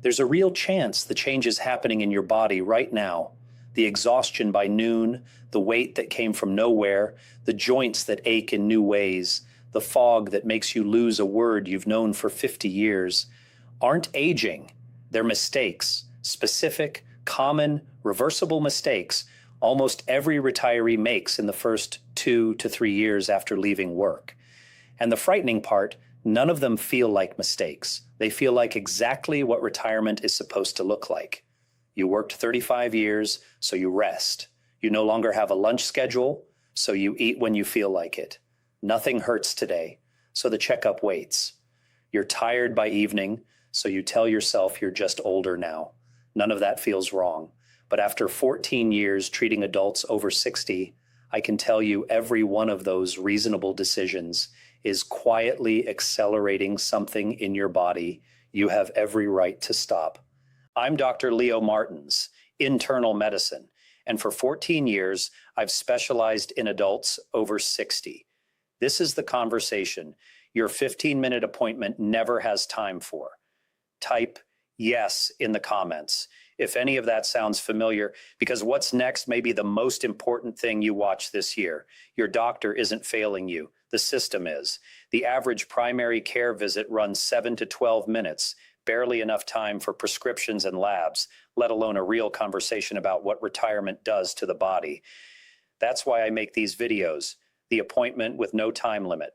There's a real chance the change is happening in your body right now. The exhaustion by noon, the weight that came from nowhere, the joints that ache in new ways, the fog that makes you lose a word you've known for 50 years, aren't aging. They're mistakes, specific, common, reversible mistakes almost every retiree makes in the first 2 to 3 years after leaving work. And the frightening part, none of them feel like mistakes. They feel like exactly what retirement is supposed to look like. You worked 35 years, so you rest. You no longer have a lunch schedule, so you eat when you feel like it. Nothing hurts today, so the checkup waits. You're tired by evening, so you tell yourself you're just older now. None of that feels wrong. But after 14 years treating adults over 60, I can tell you every one of those reasonable decisions is quietly accelerating something in your body you have every right to stop. I'm Dr. Leo Martins, internal medicine, and for 14 years, I've specialized in adults over 60. This is the conversation your 15-minute appointment never has time for. Type yes in the comments if any of that sounds familiar, because what's next may be the most important thing you watch this year. Your doctor isn't failing you. The system is. The average primary care visit runs 7 to 12 minutes, barely enough time for prescriptions and labs, let alone a real conversation about what retirement does to the body. That's why I make these videos, the appointment with no time limit.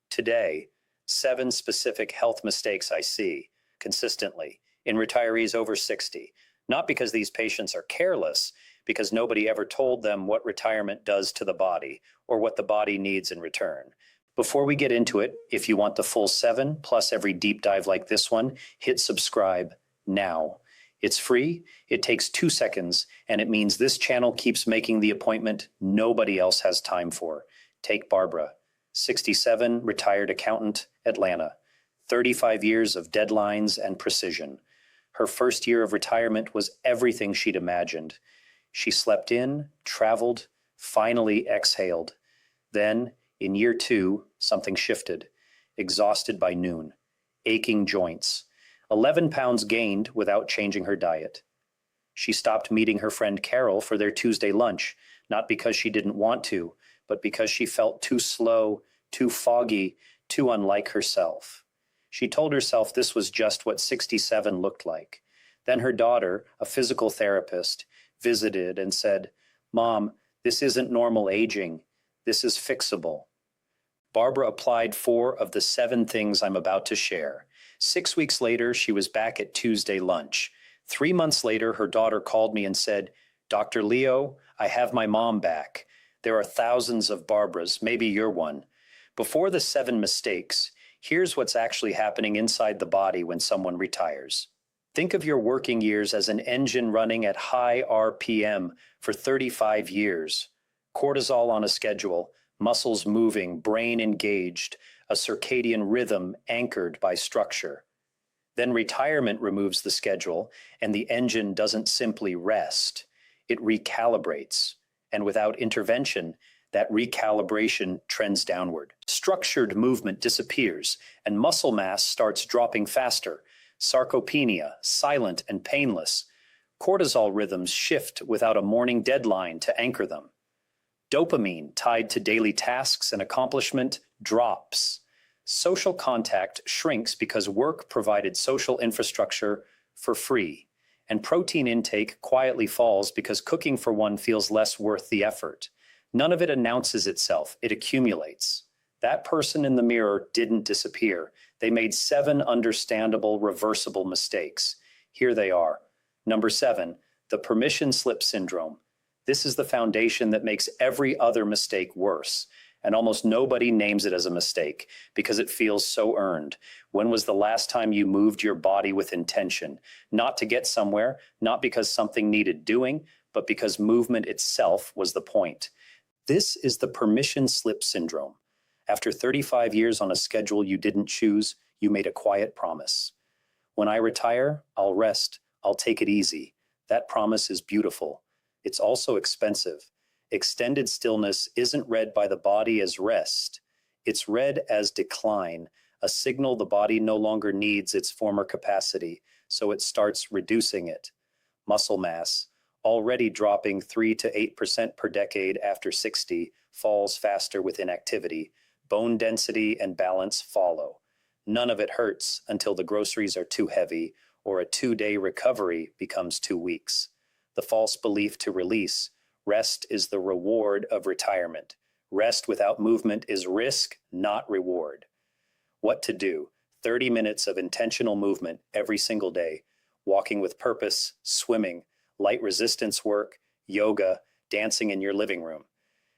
Today, 7 specific health mistakes I see consistently in retirees over 60. Not because these patients are careless, because nobody ever told them what retirement does to the body or what the body needs in return. Before we get into it, if you want the full 7 plus every deep dive like this one, hit subscribe now. It's free, it takes 2 seconds, and it means this channel keeps making the appointment nobody else has time for. Take Barbara, 67, retired accountant, Atlanta. 35 years of deadlines and precision. Her first year of retirement was everything she'd imagined. She slept in, traveled, finally exhaled. Then, in year 2, something shifted. Exhausted by noon. Aching joints. 11 pounds gained without changing her diet. She stopped meeting her friend Carol for their Tuesday lunch, not because she didn't want to, but because she felt too slow, too foggy, too unlike herself. She told herself this was just what 67 looked like. Then her daughter, a physical therapist, visited and said, "Mom, this isn't normal aging. This is fixable." Barbara applied 4 of the 7 things I'm about to share. 6 weeks later, she was back at Tuesday lunch. 3 months later, her daughter called me and said, "Dr. Leo, I have my mom back. There are thousands of Barbaras, maybe you're one." Before the 7 mistakes, here's what's actually happening inside the body when someone retires. Think of your working years as an engine running at high RPM for 35 years. Cortisol on a schedule, muscles moving, brain engaged, a circadian rhythm anchored by structure. Then retirement removes the schedule, and the engine doesn't simply rest. It recalibrates. And without intervention, that recalibration trends downward. Structured movement disappears, and muscle mass starts dropping faster. Sarcopenia, silent and painless. Cortisol rhythms shift without a morning deadline to anchor them. Dopamine, tied to daily tasks and accomplishment, drops. Social contact shrinks because work provided social infrastructure for free. And protein intake quietly falls because cooking for one feels less worth the effort. None of it announces itself, it accumulates. That person in the mirror didn't disappear. They made 7 understandable, reversible mistakes. Here they are. Number 7, the permission slip syndrome. This is the foundation that makes every other mistake worse. And almost nobody names it as a mistake because it feels so earned. When was the last time you moved your body with intention? Not to get somewhere, not because something needed doing, but because movement itself was the point. This is the permission slip syndrome. After 35 years on a schedule you didn't choose, you made a quiet promise. When I retire, I'll rest. I'll take it easy. That promise is beautiful. It's also expensive. Extended stillness isn't read by the body as rest. It's read as decline, a signal the body no longer needs its former capacity. so it starts reducing it. Muscle mass, already dropping 3 to 8% per decade after 60, falls faster with inactivity. Bone density and balance follow. None of it hurts until the groceries are too heavy or a 2-day recovery becomes 2 weeks. The false belief to release: rest is the reward of retirement. Rest without movement is risk, not reward. What to do? 30 minutes of intentional movement every single day. Walking with purpose, swimming, light resistance work, yoga, dancing in your living room.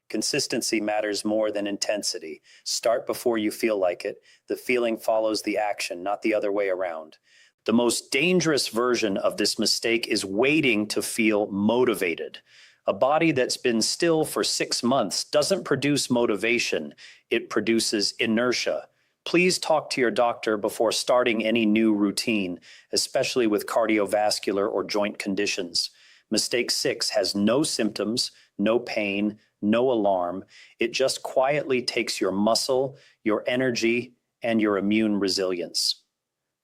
Consistency matters more than intensity. Start before you feel like it. The feeling follows the action, not the other way around. The most dangerous version of this mistake is waiting to feel motivated. A body that's been still for 6 months doesn't produce motivation, it produces inertia. Please talk to your doctor before starting any new routine, especially with cardiovascular or joint conditions. Mistake 6 has no symptoms, no pain, no alarm. It just quietly takes your muscle, your energy, and your immune resilience.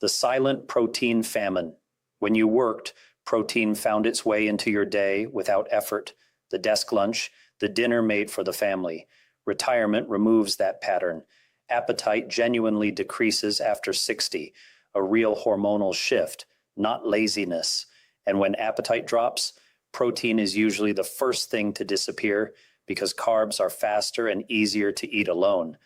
The silent protein famine. When you worked, protein found its way into your day without effort. The desk lunch, the dinner made for the family. Retirement removes that pattern. Appetite genuinely decreases after 60, a real hormonal shift, not laziness. And when appetite drops, protein is usually the first thing to disappear because carbs are faster and easier to eat alone.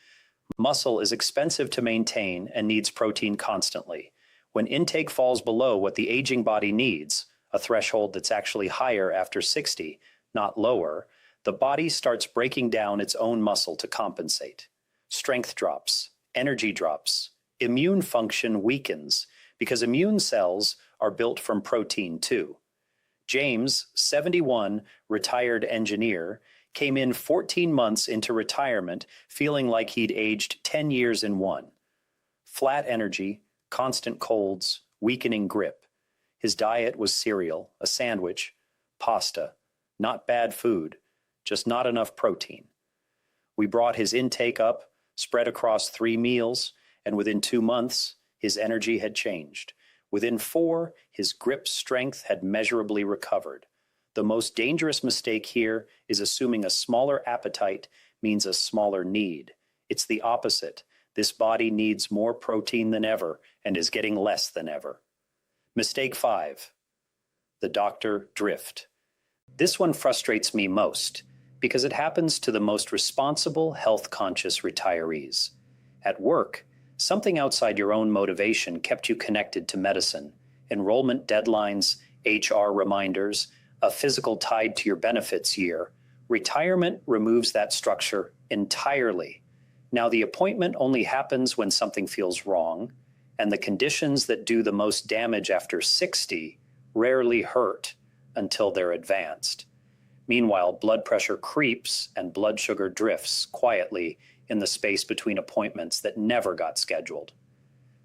Muscle is expensive to maintain and needs protein constantly. When intake falls below what the aging body needs, a threshold that's actually higher after 60, not lower, the body starts breaking down its own muscle to compensate. Strength drops, energy drops, immune function weakens because immune cells are built from protein too. James, 71, retired engineer, came in 14 months into retirement feeling like he'd aged 10 years in one. Flat energy, constant colds, weakening grip. His diet was cereal, a sandwich, pasta. Not bad food, just not enough protein. We brought his intake up, spread across 3 meals, and within 2 months, his energy had changed. Within 4, his grip strength had measurably recovered. The most dangerous mistake here is assuming a smaller appetite means a smaller need. It's the opposite. This body needs more protein than ever and is getting less than ever. Mistake 5. The doctor drift. This one frustrates me most because it happens to the most responsible, health-conscious retirees. At work, something outside your own motivation kept you connected to medicine. Enrollment deadlines, HR reminders, a physical tied to your benefits year. Retirement removes that structure entirely. Now the appointment only happens when something feels wrong, and the conditions that do the most damage after 60 rarely hurt until they're advanced. Meanwhile, blood pressure creeps and blood sugar drifts quietly in the space between appointments that never got scheduled.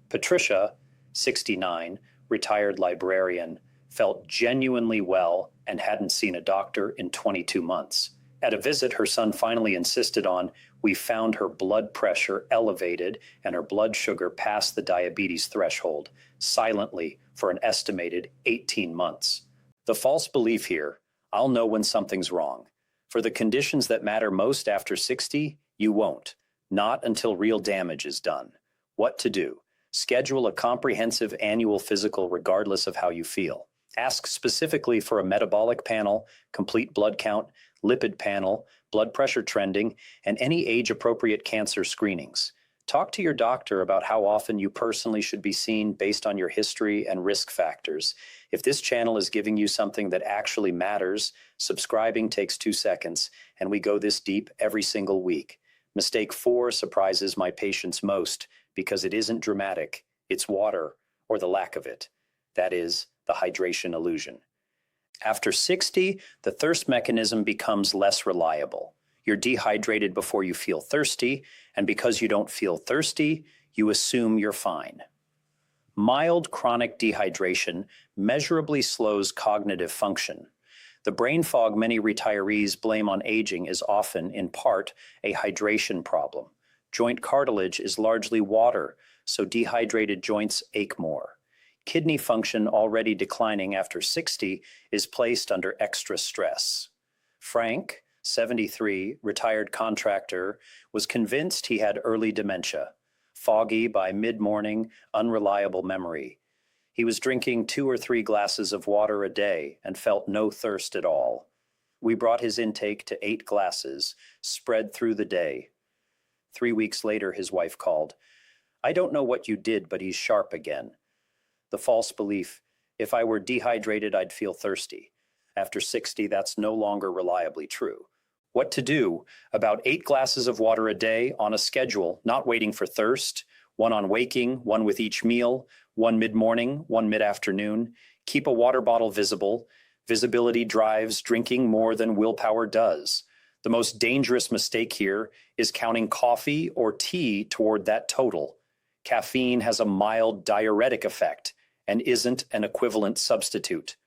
Patricia, 69, retired librarian, felt genuinely well and hadn't seen a doctor in 22 months. At a visit her son finally insisted on, we found her blood pressure elevated and her blood sugar past the diabetes threshold, silently for an estimated 18 months. The false belief here: I'll know when something's wrong. For the conditions that matter most after 60, you won't. Not until real damage is done. What to do? Schedule a comprehensive annual physical regardless of how you feel. Ask specifically for a metabolic panel, complete blood count, lipid panel, blood pressure trending, and any age-appropriate cancer screenings. Talk to your doctor about how often you personally should be seen based on your history and risk factors. If this channel is giving you something that actually matters, subscribing takes 2 seconds, and we go this deep every single week. Mistake 4 surprises my patients most because it isn't dramatic. It's water, or the lack of it. That is, the hydration illusion. After 60, the thirst mechanism becomes less reliable. You're dehydrated before you feel thirsty, and because you don't feel thirsty, you assume you're fine. Mild chronic dehydration measurably slows cognitive function. The brain fog many retirees blame on aging is often, in part, a hydration problem. Joint cartilage is largely water, so dehydrated joints ache more. Kidney function already declining after 60 is placed under extra stress. Frank, 73, retired contractor, was convinced he had early dementia, foggy by mid-morning, unreliable memory. He was drinking 2 or 3 glasses of water a day and felt no thirst at all. We brought his intake to 8 glasses, spread through the day. 3 weeks later, his wife called. "I don't know what you did, but he's sharp again." The false belief, if I were dehydrated, I'd feel thirsty. After 60, that's no longer reliably true. What to do? About 8 glasses of water a day on a schedule, not waiting for thirst, 1 on waking, 1 with each meal, 1 mid-morning, 1 mid-afternoon. Keep a water bottle visible. Visibility drives drinking more than willpower does. The most dangerous mistake here is counting coffee or tea toward that total. Caffeine has a mild diuretic effect and isn't an equivalent substitute.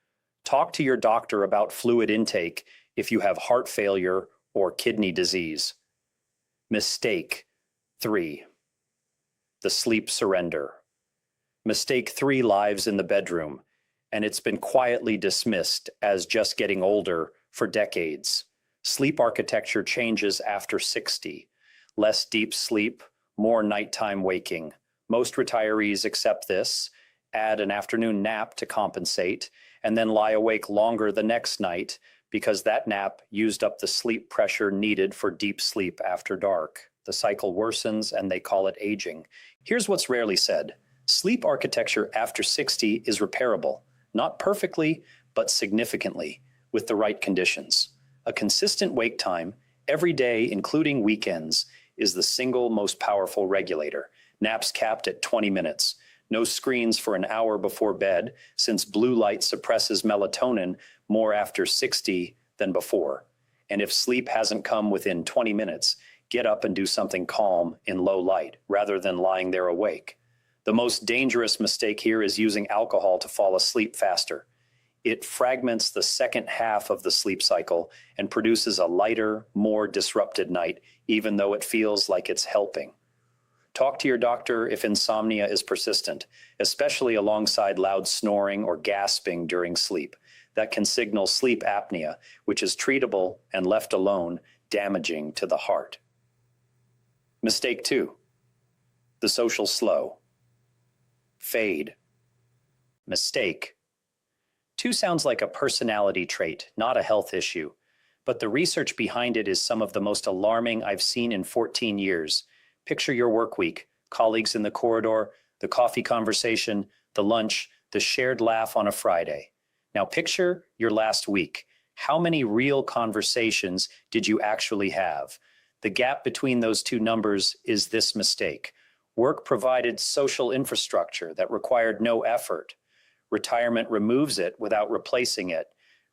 Talk to your doctor about fluid intake if you have heart failure or kidney disease. Mistake 3. The sleep surrender. Mistake 3 lives in the bedroom, and it's been quietly dismissed as just getting older for decades. Sleep architecture changes after 60. Less deep sleep, more nighttime waking. Most retirees accept this, add an afternoon nap to compensate, and then lie awake longer the next night because that nap used up the sleep pressure needed for deep sleep after dark. The cycle worsens and they call it aging. Here's what's rarely said. Sleep architecture after 60 is repairable, not perfectly, but significantly, with the right conditions. A consistent wake time, every day, including weekends, is the single most powerful regulator. Naps capped at 20 minutes. No screens for an hour before bed, since blue light suppresses melatonin more after 60 than before. And if sleep hasn't come within 20 minutes, get up and do something calm in low light, rather than lying there awake. The most dangerous mistake here is using alcohol to fall asleep faster. It fragments the second half of the sleep cycle and produces a lighter, more disrupted night, even though it feels like it's helping. Talk to your doctor if insomnia is persistent, especially alongside loud snoring or gasping during sleep. That can signal sleep apnea, which is treatable and left alone, damaging to the heart. Mistake 2. The social slow. Fade. Mistake. 2 sounds like a personality trait, not a health issue, but the research behind it is some of the most alarming I've seen in 14 years. Picture your work week, colleagues in the corridor, the coffee conversation, the lunch, the shared laugh on a Friday. Now picture your last week. How many real conversations did you actually have? The gap between those 2 numbers is this mistake. Work provided social infrastructure that required no effort. Retirement removes it without replacing it,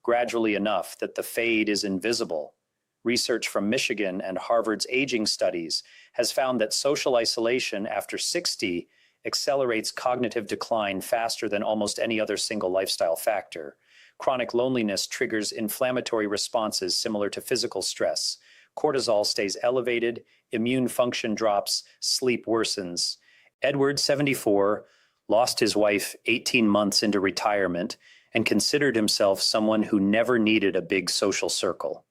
gradually enough that the fade is invisible. Research from Michigan and Harvard's aging studies has found that social isolation after 60 accelerates cognitive decline faster than almost any other single lifestyle factor. Chronic loneliness triggers inflammatory responses similar to physical stress. Cortisol stays elevated, immune function drops, sleep worsens. Edward, 74, lost his wife 18 months into retirement and considered himself someone who never needed a big social circle.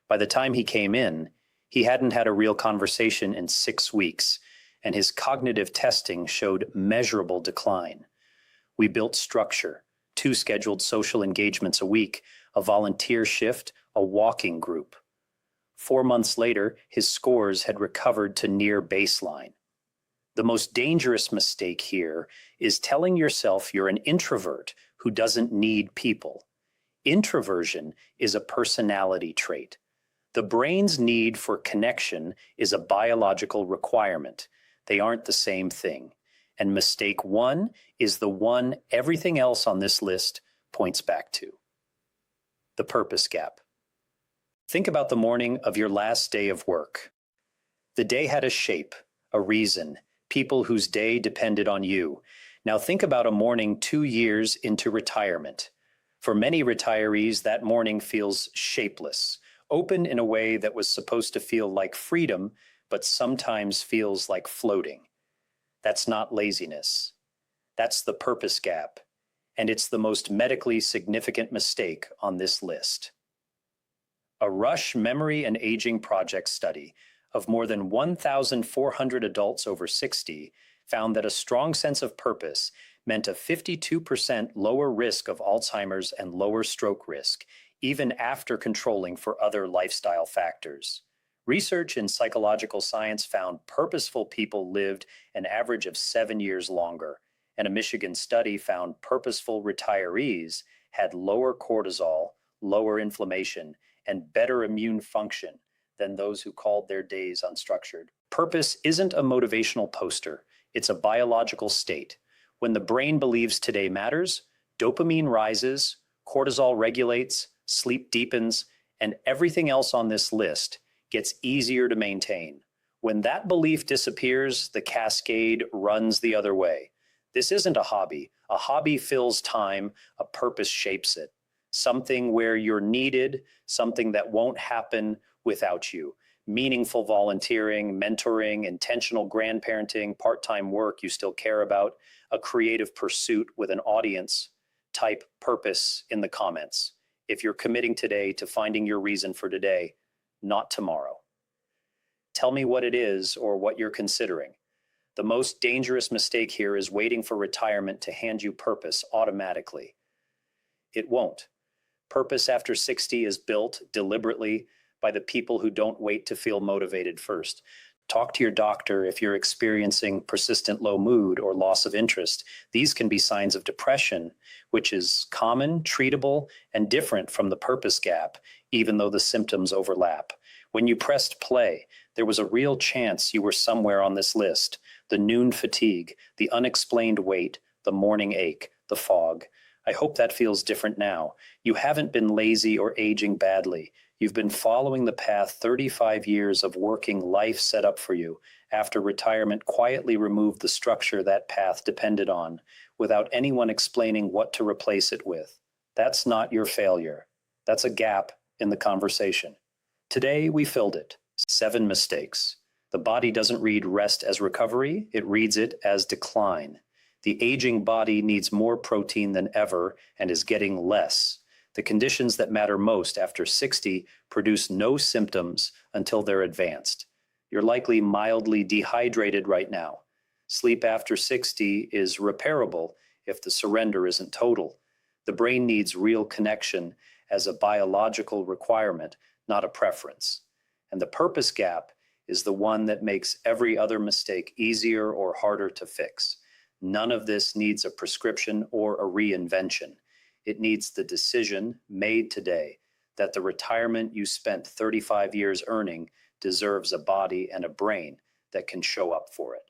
By the time he came in, he hadn't had a real conversation in 6 weeks, and his cognitive testing showed measurable decline. We built structure, 2 scheduled social engagements a week, a volunteer shift, a walking group. 4 months later, his scores had recovered to near baseline. The most dangerous mistake here is telling yourself you're an introvert who doesn't need people. Introversion is a personality trait. The brain's need for connection is a biological requirement. They aren't the same thing. And mistake 1 is the one everything else on this list points back to. The purpose gap. Think about the morning of your last day of work. The day had a shape, a reason, people whose day depended on you. Now think about a morning 2 years into retirement. For many retirees, that morning feels shapeless, open in a way that was supposed to feel like freedom, but sometimes feels like floating. That's not laziness. That's the purpose gap, and it's the most medically significant mistake on this list. A Rush Memory and Aging Project study of more than 1,400 adults over 60 found that a strong sense of purpose meant a 52% lower risk of Alzheimer's and lower stroke risk, even after controlling for other lifestyle factors. Research in psychological science found purposeful people lived an average of 7 years longer, and a Michigan study found purposeful retirees had lower cortisol, lower inflammation, and better immune function than those who called their days unstructured. Purpose isn't a motivational poster, it's a biological state. When the brain believes today matters, dopamine rises, cortisol regulates, sleep deepens, and everything else on this list gets easier to maintain. When that belief disappears, the cascade runs the other way. This isn't a hobby. A hobby fills time, a purpose shapes it. Something where you're needed, something that won't happen without you. Meaningful volunteering, mentoring, intentional grandparenting, part-time work you still care about, a creative pursuit with an audience. Type purpose in the comments if you're committing today to finding your reason for today, not tomorrow. Tell me what it is or what you're considering. The most dangerous mistake here is waiting for retirement to hand you purpose automatically. It won't. Purpose after 60 is built deliberately by the people who don't wait to feel motivated first. Talk to your doctor if you're experiencing persistent low mood or loss of interest. These can be signs of depression, which is common, treatable, and different from the purpose gap, even though the symptoms overlap. When you pressed play, there was a real chance you were somewhere on this list. The noon fatigue, the unexplained weight, the morning ache, the fog. I hope that feels different now. You haven't been lazy or aging badly. You've been following the path 35 years of working life set up for you after retirement quietly removed the structure that path depended on, without anyone explaining what to replace it with. That's not your failure. That's a gap in the conversation. Today, we filled it. 7 mistakes. The body doesn't read rest as recovery, it reads it as decline. The aging body needs more protein than ever and is getting less. The conditions that matter most after 60 produce no symptoms until they're advanced. You're likely mildly dehydrated right now. Sleep after 60 is repairable if the surrender isn't total. The brain needs real connection as a biological requirement, not a preference. And the purpose gap is the one that makes every other mistake easier or harder to fix. None of this needs a prescription or a reinvention. It needs the decision made today that the retirement you spent 35 years earning deserves a body and a brain that can show up for it.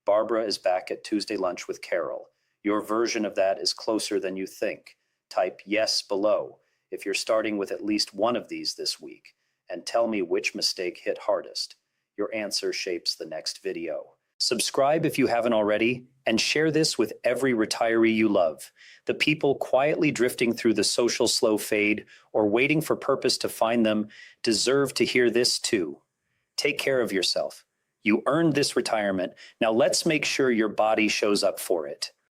Barbara is back at Tuesday Lunch with Carol. Your version of that is closer than you think. Type yes below if you're starting with at least one of these this week, and tell me which mistake hit hardest. Your answer shapes the next video. Subscribe if you haven't already, and share this with every retiree you love. The people quietly drifting through the social slow fade or waiting for purpose to find them deserve to hear this too. Take care of yourself. You earned this retirement. Now let's make sure your body shows up for it.